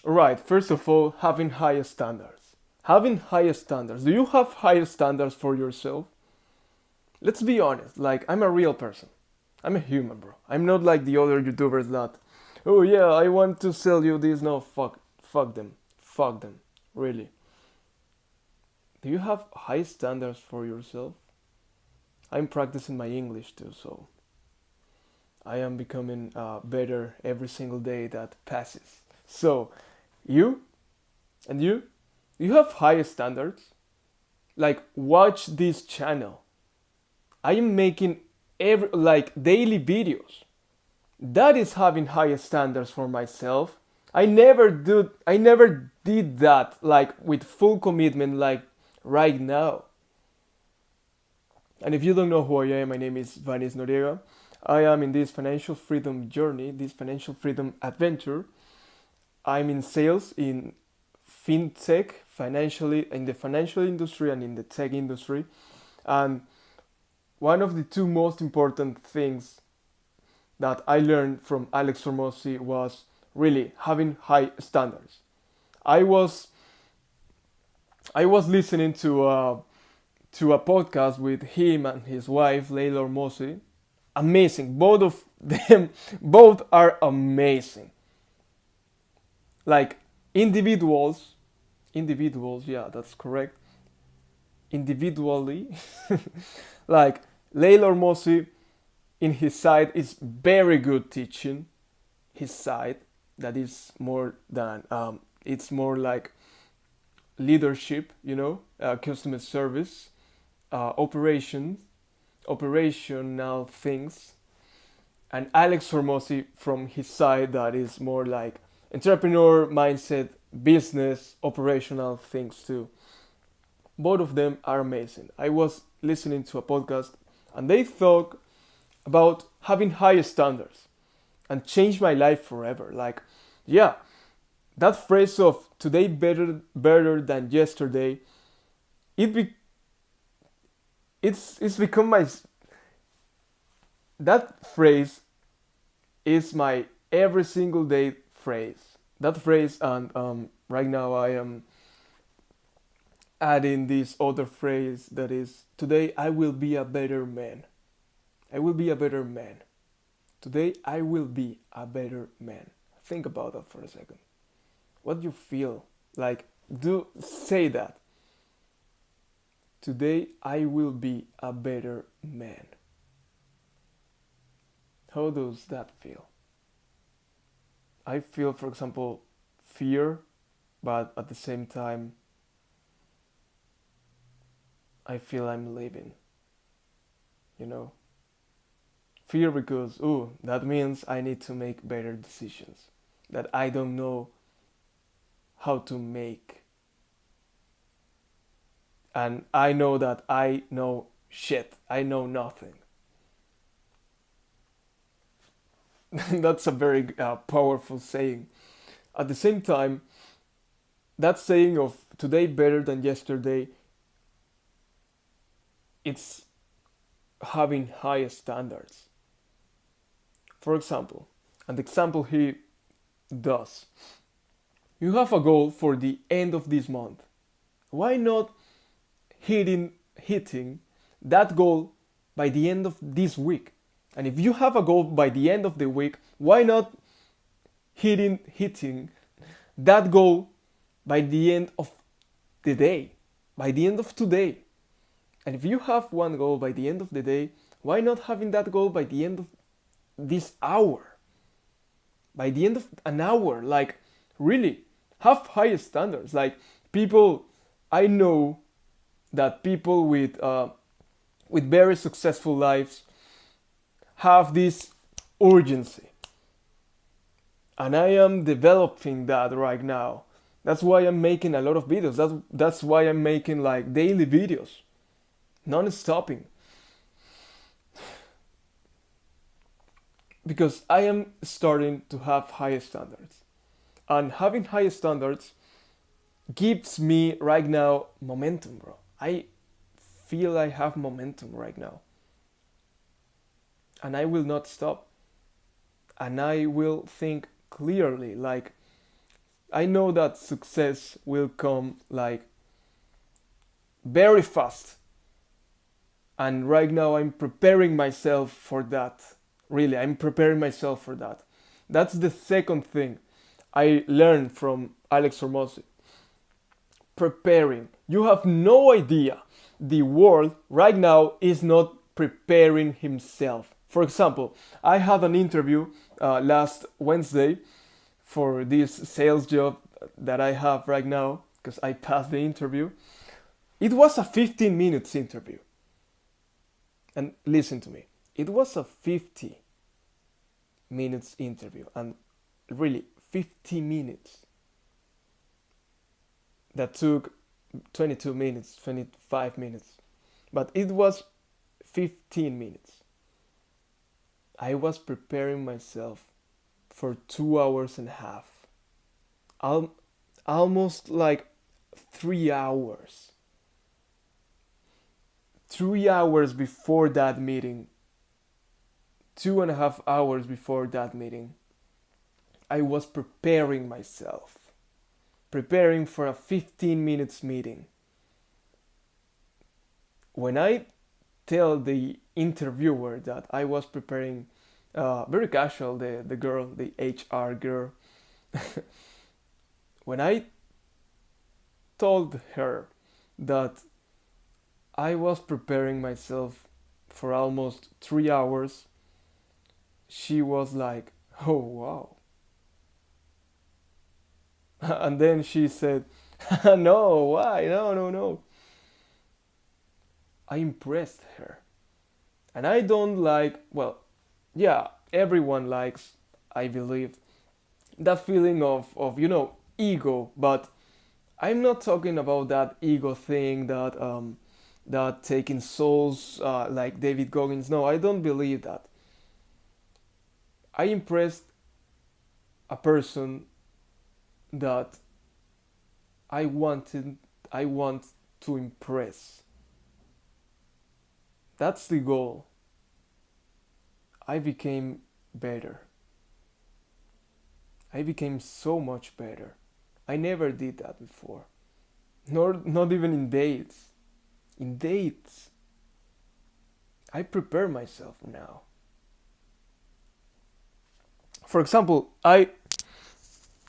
Right, first of all, having higher standards. Having higher standards. Do you have higher standards for yourself? Let's be honest, like, I'm a real person. I'm a human, bro. I'm not like the other YouTubers that, oh yeah, I want to sell you this. No, fuck them. Fuck them. Really. Do you have high standards for yourself? I'm practicing my English too, so I am becoming better every single day that passes. So, you and you have high standards. Like, watch this channel. I am making every like daily videos. That is having high standards for myself. I never did that like with full commitment like right now. And if you don't know who I am, my name is Wanis Noriega. I am in this financial freedom journey, this financial freedom adventure. I'm in sales in fintech, financially in the financial industry and in the tech industry. And one of the two most important things that I learned from Alex Hormozi was really having high standards. I was I was listening to a podcast with him and his wife Leila Hormozi. Amazing, both of them, both are amazing. Like individuals, yeah, that's correct. Individually, like Leila Hormozi in his side is very good teaching his side that is more than it's more like leadership, customer service, operations, operational things, and Alex Hormozi from his side that is more like entrepreneur mindset, business, operational things too. Both of them are amazing. I was listening to a podcast and they talk about having higher standards and change my life forever. Like, yeah, that phrase of today better than yesterday, it be, it's become my that phrase is my every single day phrase. That phrase, and right now I am adding this other phrase that is today I will be a better man. I will be a better man. Today I will be a better man. Think about that for a second. What do you feel? Like, do say that. Today I will be a better man. How does that feel? I feel, for example, fear, but at the same time, I feel I'm living. You know? Fear because, oh, that means I need to make better decisions that I don't know how to make. And I know that I know shit. I know nothing. That's a very powerful saying. At the same time, that saying of today better than yesterday, it's having higher standards. For example, an example he does. You have a goal for the end of this month. Why not hitting that goal by the end of this week? And if you have a goal by the end of the week, why not hitting that goal by the end of the day, by the end of today? And if you have one goal by the end of the day, why not having that goal by the end of this hour? By the end of an hour, like really have higher standards. Like people, I know that people with very successful lives have this urgency, and I am developing that right now. That's why I'm making a lot of videos. That's why I'm making like daily videos, non-stopping, because I am starting to have higher standards, and having higher standards gives me right now momentum, bro. I feel I have momentum right now, and I will not stop, and I will think clearly. Like I know that success will come like very fast. And right now I'm preparing myself for that. Really, I'm preparing myself for that. That's the second thing I learned from Alex Hormozi. Preparing. You have no idea. The world right now is not preparing himself. For example, I had an interview last Wednesday for this sales job that I have right now because I passed the interview. It was a 15 minutes interview. And listen to me. It was a 50 minutes interview, and really 50 minutes that took 22 minutes, 25 minutes. But it was 15 minutes. I was preparing myself for 2 hours and a half. Almost like 3 hours. 3 hours before that meeting, 2.5 hours before that meeting, I was preparing myself, preparing for a 15 minutes meeting. When I tell the interviewer that I was preparing, very casual, the girl, the HR girl, when I told her that I was preparing myself for almost 3 hours, she was like, "Oh, wow." And then she said, "No, why? No, no, no." I impressed her. And I don't like, well, yeah, everyone likes, I believe, that feeling of ego, but I'm not talking about that ego thing that taking souls like David Goggins. No, I don't believe that. I impressed a person that I want to impress. That's the goal. I became better. I became so much better. I never did that before. Nor not even in dates. In dates. I prepare myself now. For example, I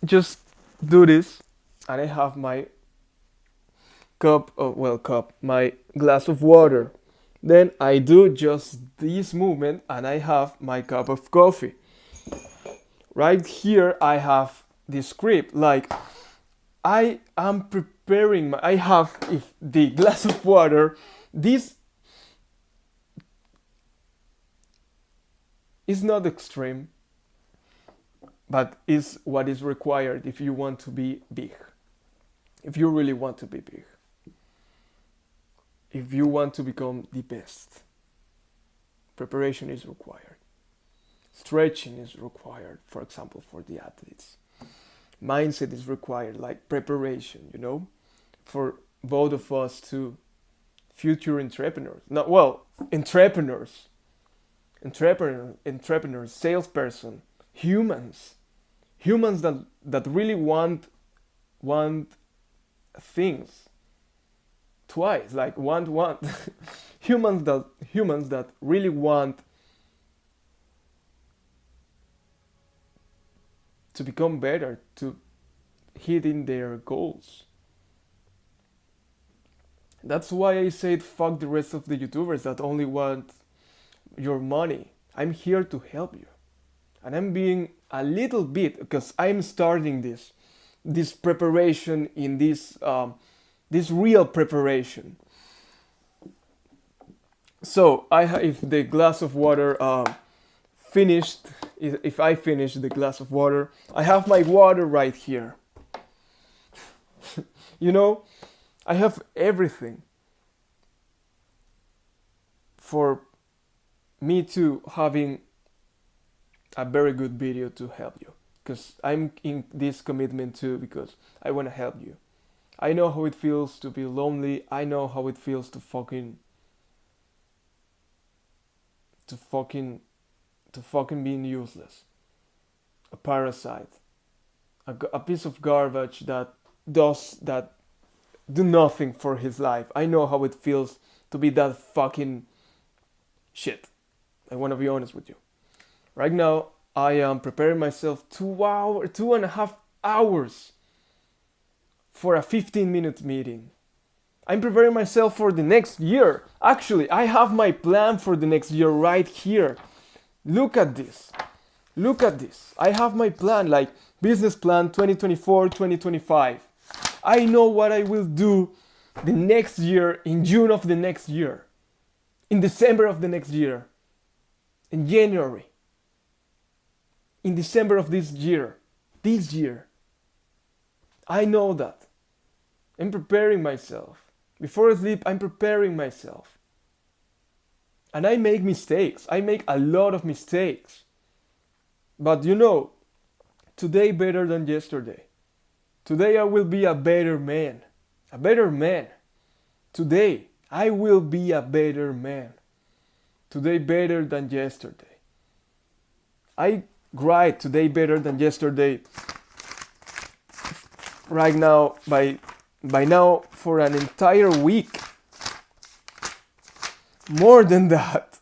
just do this and I have my my glass of water. Then I do just this movement and I have my cup of coffee. Right here I have the script, like I am preparing I have if the glass of water. This is not extreme, but is what is required if you want to be big. If you really want to be big. If you want to become the best. Preparation is required. Stretching is required, for example, for the athletes. Mindset is required, like preparation, for both of us to future entrepreneurs. Not well, entrepreneurs, salesperson, humans that really want things twice, like want humans that really want to become better, to hitting their goals. That's why I said fuck the rest of the YouTubers that only want your money. I'm here to help you. And I'm being a little bit, because I'm starting this preparation in this real preparation. So if the glass of water finished, if I finish the glass of water, I have my water right here. I have everything for me to having a very good video to help you, because I'm in this commitment too, because I want to help you. I know how it feels to be lonely. I know how it feels to fucking being useless, a parasite, a piece of garbage that do nothing for his life. I know how it feels to be that fucking shit. I want to be honest with you. Right now, I am preparing myself 2.5 hours for a 15-minute meeting. I'm preparing myself for the next year. Actually, I have my plan for the next year right here. Look at this. Look at this. I have my plan, like business plan 2024, 2025. I know what I will do the next year, in June of the next year, in December of the next year, in January, in December of this year. I know that. I'm preparing myself. Before I sleep, I'm preparing myself. And I make mistakes. I make a lot of mistakes. But today better than yesterday. Today I will be a better man. A better man. Today I will be a better man. Today better than yesterday. I write today better than yesterday right now by now for an entire week. More than that.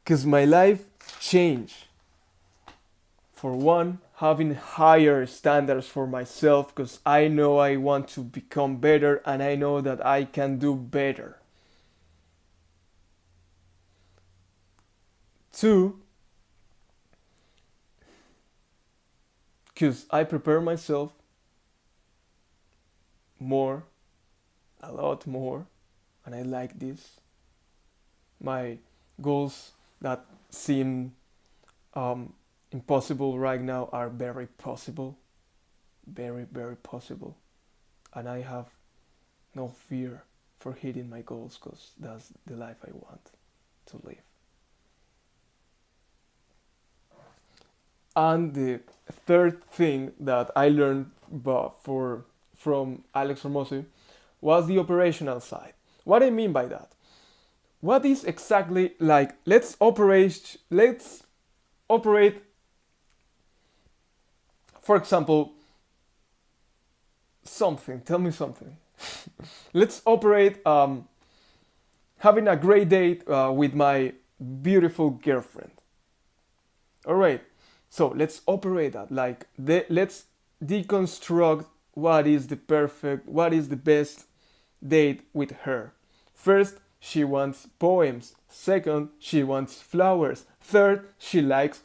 Because my life changed. For one, having higher standards for myself, because I know I want to become better and I know that I can do better. Two, because I prepare myself more, a lot more, and I like this. My goals that seem impossible right now are very possible. Very, very possible. And I have no fear for hitting my goals because that's the life I want to live. And the third thing that I learned from Alex Hormozi was the operational side. What I mean by that? What is exactly like, let's operate, for example, tell me something. Let's operate having a great date with my beautiful girlfriend. All right. So let's operate that. Let's deconstruct what is the best date with her. First, she wants poems. Second, she wants flowers. Third, she likes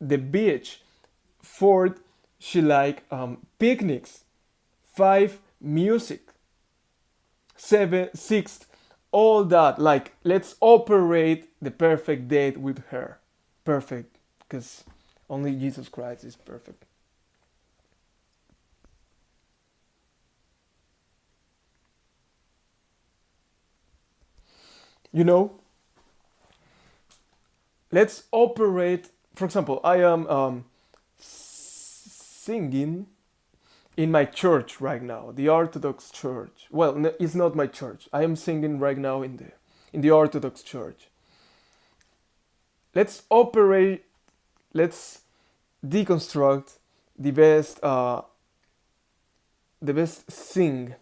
the beach. Fourth, she likes picnics. 5, music. 7, sixth, all that. Let's operate the perfect date with her. Perfect, because only Jesus Christ is perfect. Let's operate. For example, I am singing in my church right now, the Orthodox Church. Well, it's not my church. I am singing right now in the Orthodox Church. Let's deconstruct the best thing.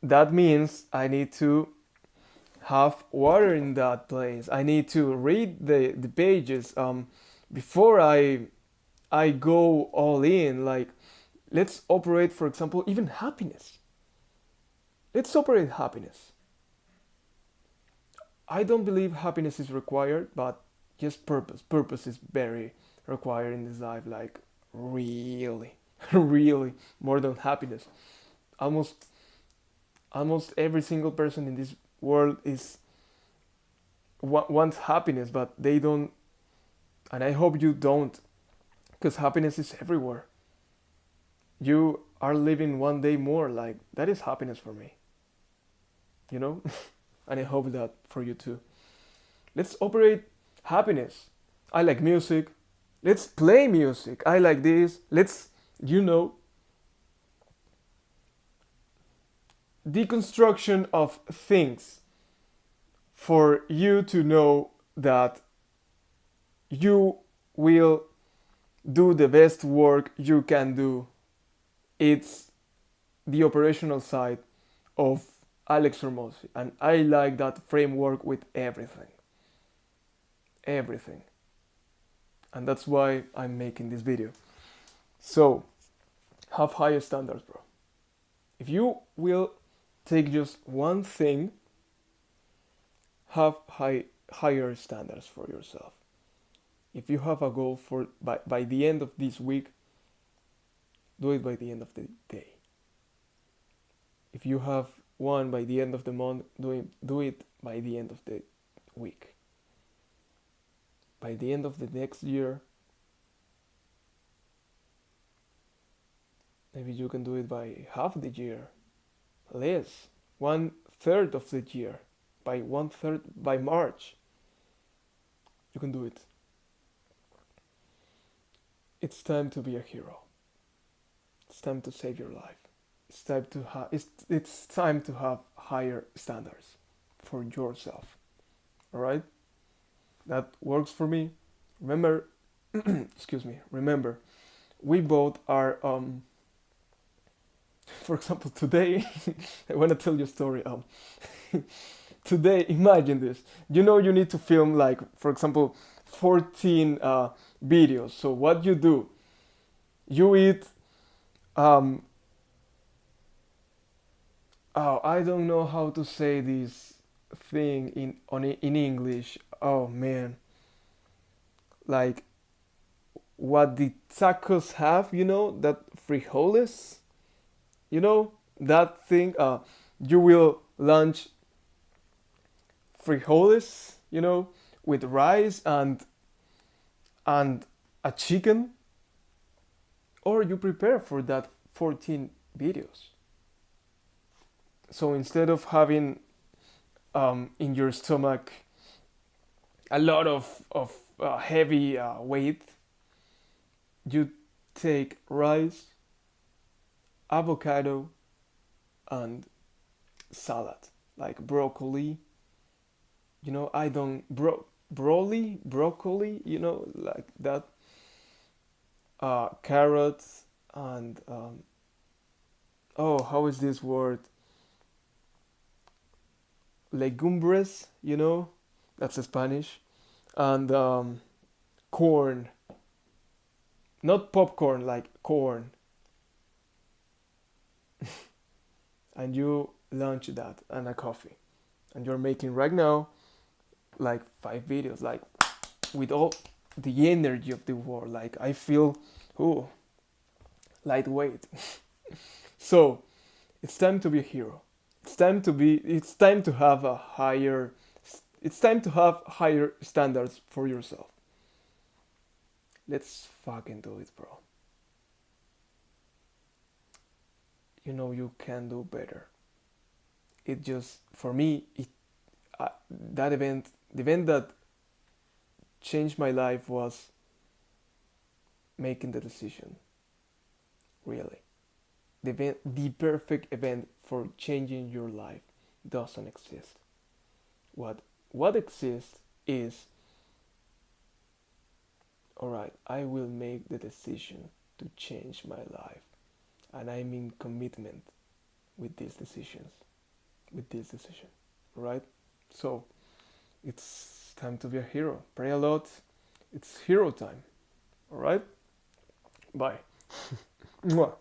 That means I need to have water in that place. I need to read the pages before I go all in. Let's operate, for example, even happiness. Let's operate happiness. I don't believe happiness is required, but just purpose. Purpose is very required in this life, really, really, more than happiness. Almost every single person in this world wants happiness, but they don't, and I hope you don't, because happiness is everywhere. You are living one day more, that is happiness for me. And I hope that for you too. Let's operate happiness. I like music. Let's play music. I like this. Let's, deconstruction of things for you to know that you will do the best work you can do. It's the operational side of Alex Hormozi, and I like that framework with everything. Everything. And that's why I'm making this video. So, have higher standards, bro. If you will take just one thing, have higher standards for yourself. If you have a goal for by the end of this week, do it by the end of the day. If you have one by the end of the month, do it by the end of the week. By the end of the next year, maybe you can do it by half the year, less, 1/3 of the year, by 1/3 by March. You can do it. It's time to be a hero. It's time to save your life. It's time to it's time to have higher standards for yourself. All right? That works for me. Remember, excuse me. Remember, we both are for example, today I want to tell you a story. Today, imagine this. You know, you need to film, like, for example, 14 videos. So what you do, you eat oh, I don't know how to say this thing in English. Oh man, like what the tacos have, you know, that frijoles, you know, that thing. You will lunch frijoles, you know, with rice and a chicken, or you prepare for that 14 videos. So instead of having in your stomach a lot of heavy weight, you take rice, avocado, and salad, like broccoli. You know, I don't broccoli, you know, like that. Carrots and oh, how is this word? Legumbres, you know, that's Spanish, and corn, not popcorn, like corn, and you launch that and a coffee, and you're making right now like 5 videos, like with all the energy of the world. Like I feel, oh, lightweight. So it's time to be a hero. It's time to have a higher, it's time to have higher standards for yourself. Let's fucking do it, bro. You know you can do better. It just, for me, that event, the event that changed my life was making the decision. Really. The perfect event for changing your life doesn't exist. What exists is, alright, I will make the decision to change my life. And I'm in commitment with these decisions. With this decision. Alright? So it's time to be a hero. Pray a lot. It's hero time. Alright? Bye. Mwah.